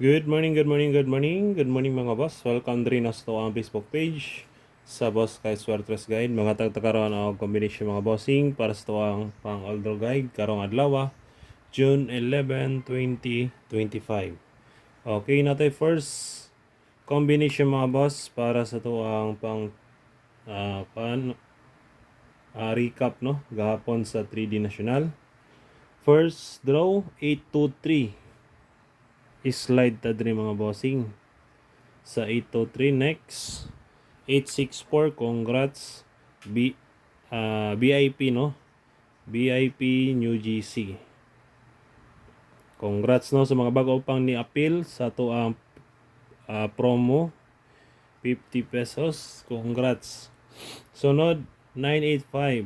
Good morning, good morning, good morning. Good morning mga boss. Welcome din sa to ang Facebook page sa Boss Kay Swertres Guide. Mga tagtakaroon ang combination mga bossing para sa to ang pang Aldro Guide karong adlaw, June 11, 2025. Okay, natin first combination mga boss para sa to ang pang recap no gahapon sa 3D National. First draw 823. Slide ta diri mga bossing sa 803. Next 864, congrats. BIP no, BIP New GC, congrats no sa mga bago pang ni appeal sa to ang promo 50 pesos, congrats. Sunod 985,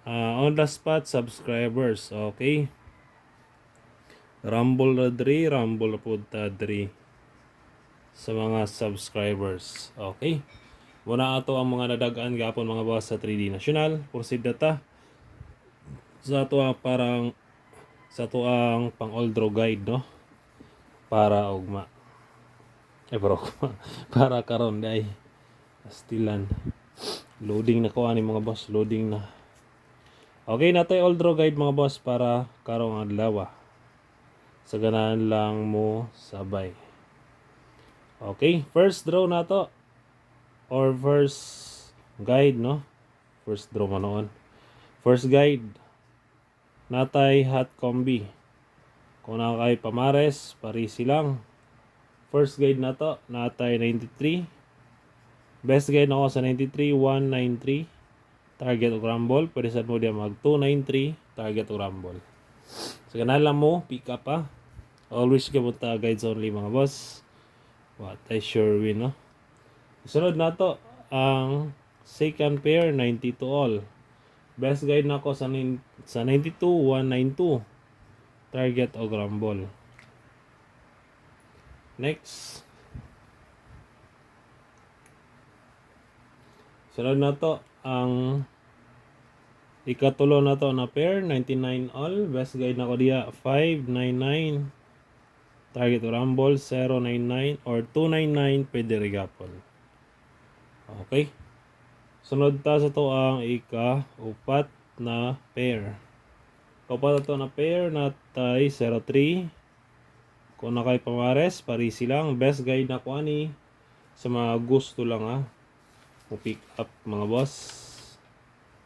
on the spot subscribers. Okay, rumble na diri, rumble po ta diri sa mga subscribers. Okay, muna ato ang mga nadagaan gapon mga boss sa 3D National. Proceed data sa ato ang pang Aldro guide no, para ugma bro para karon day astilan loading na ko ani mga boss, loading na. Okay, natay Aldro guide mga boss para karong adlaw, sa ganahan lang mo sabay. Okay, first draw na to or first guide no, first draw man noon. First guide natay hot combi. Kung na kay Pamares, Parisi lang. First guide na to, natay 93. Best guide na ako sa 93, 193. Target o rumble. Pwede sa mo diya mag 293. Target o rumble. So, ganun lang mo, pick up ha. Always ka punta guides only mga boss. What I sure win no. Sunod na to, ang second pair, 90 to all. Best guide na ako sa 92, 192. Target o rumble. Next. Sunod na to, ang ikatulo na to na pair, 99 all. Best guide na ko diya, 599. Target o rumble, 099 or 299, pwede rigapon. Okay. Sunod ta sa to ang ika-upat na pair. Kaupat na to na pair na tay 03. Kung na kay Pamares, Parisi lang. Best guide na ko ani sa mga gusto lang ha. Pick up mga boss.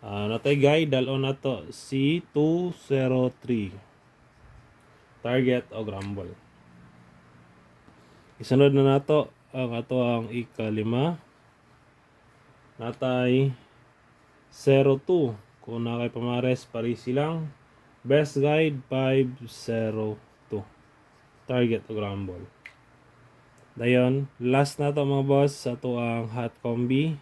Natay guide, dalon na to C203. Target o rumble. Isunod na nato ang ato ang ika-5. Natay 02. Kung na kay Pamares, Parisi lang. Best guide 502. Target o rumble. Dayon, last na to mga boss sa to ang hot combi.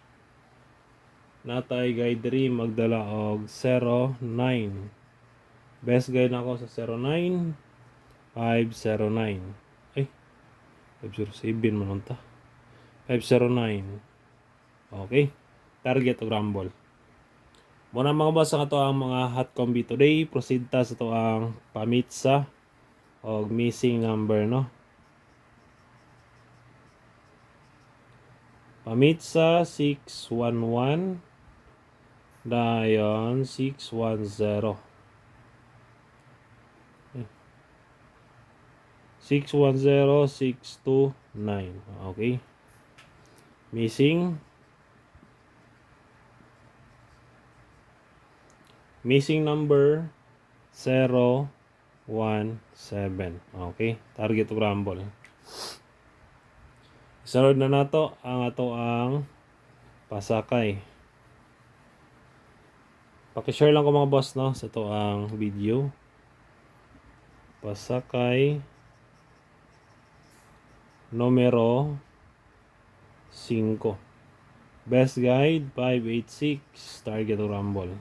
Natay guide diri magdala og 09. Best guide na ako sa 09, 509. Ay, 507 man ta. 509. Okay. Target o rumble. Muna mga boss ang ato ang mga hot combi today. Proceed ta sa to ang pamitsa o missing number no. Pamitsa 611. Dayon 610. 610, 629. Okay. Missing number 017. Okay. Target to rumble. Sunod na nato ang ato ang pasakay. Paki-share lang ko mga boss no sa to ang video. Pasakay numero 5. Best guide 586. Target to rumble.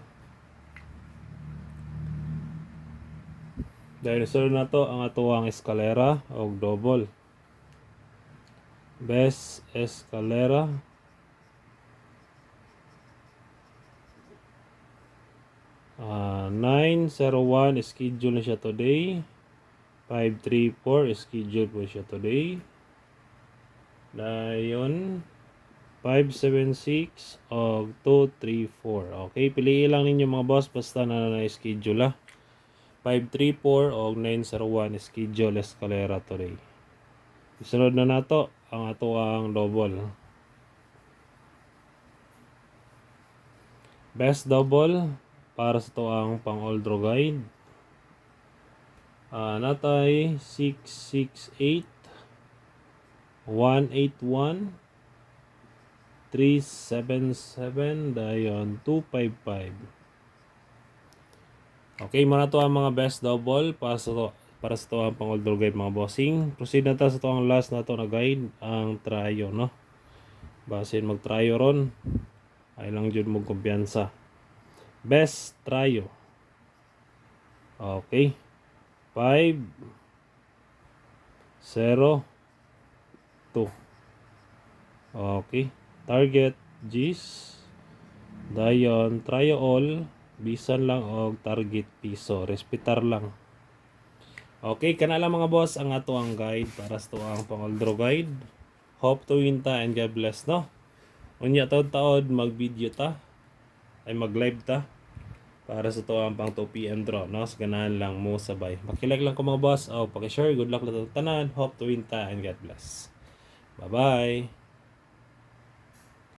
Dahil sunod na to ang ato ang eskalera o double. Best eskalera 901. Schedule na siya today. 534 schedule po siya today. Dayon 576 o 234. Okay, piliin lang ninyo mga boss basta na schedule 534 o 901 schedule escalera today. Isunod na nato ang ato ang double. Best double para sa to ang pang Oldro guide. Natay 668 181 377 dayon 255. Okay, muna to ang mga best double para sa to ang pang Oldro guide mga bossing. Proceed na ta sa to ang last na to na guide, ang tryo, no? Basin mag tryo ron ay lang jud mo kumpiyansa. Best tryo. Okay. 5 0 2. Okay. Target G's. Dayon tryo all bisan lang og target piso. Respitar lang. Okay, kana lang mga boss ang ato ang guide para sa tuang pang Oldro guide. Hope to win ta and God bless, no? Unya taod-taod mag-video ta ay mag-live ta para sa tuang pang 2 PM draw, no? Sa ganahan lang mo sabay. Makilag lang ko mga boss. Paki-share. Good luck lang tanan. Hope to win ta and God bless. Bye-bye.